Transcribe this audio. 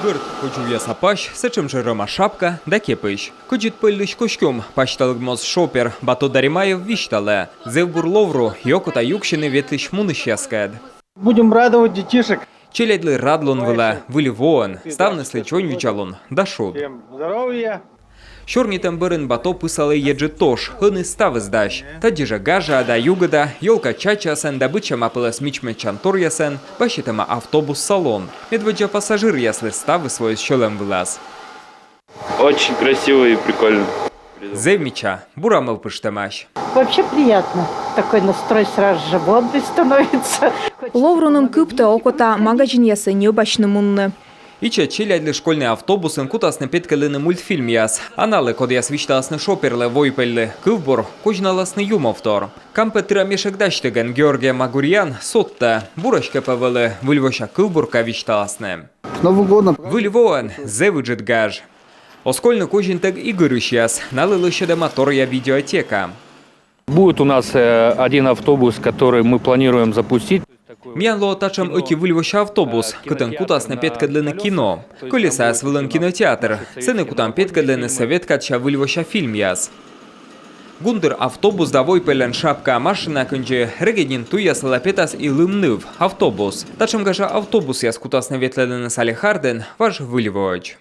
Гырт, хочу я сапащ, сычым же рома шапка, да кепыш. Кучит пыльныш костюм, пачталык моз шопер, бато даримаев виштале. Зев бурловру, йокота юкшины ветлиш муныш яскад. Будем радовать детишек. Челядли радлон вела, выли воон, ставны сличонь вичалон, дашуд. Всем здоровья. Шорни темберин бато писали еджи тош, хыны ставы сдащ. Тади же гажа да югада, ёлка чачасен, добыча мапыла смичме чантор ясен, бащитема автобус-салон. Медведжа пассажир ясли ставы свой щелем вылаз. Очень красиво и прикольно. Зевмича, бурамыл пыштемаш. Вообще приятно. Такой настрой сразу же бодрый становится. Ловрунун күпті окота магазин ясы небачны мунны. Ича челядли школьный автобусын кутасны петкалыны мультфильм яс. Аналы код яс вишталасны шоперлы войпеллы. Кывбор кожналасны юмовтор. Кампе тирамешек даштыган Георгия Магурьян сотта. Бурашка павылы выльвоша кывборка вишталасны. С Новым годом. Выльвоан зевыджит гаж. Оскольны кожинтег игорюш яс. Налылыша да мотор я видеотека. Будет у нас один автобус, который мы планируем запустить. Мянло тачам оки выльвоша автобус, кутан кутасны петкадлыны кино. Колеса с вылын кинотеатр. Сыны кутан петкадлыны совет кача выльвоша фильм яс. Гундыр автобус давой пелен шапка машина кынче регедин туяс лапетас и лымныв автобус. Тачам гажа автобус яс кутасны ветледыны салихарден ваш выльвоч.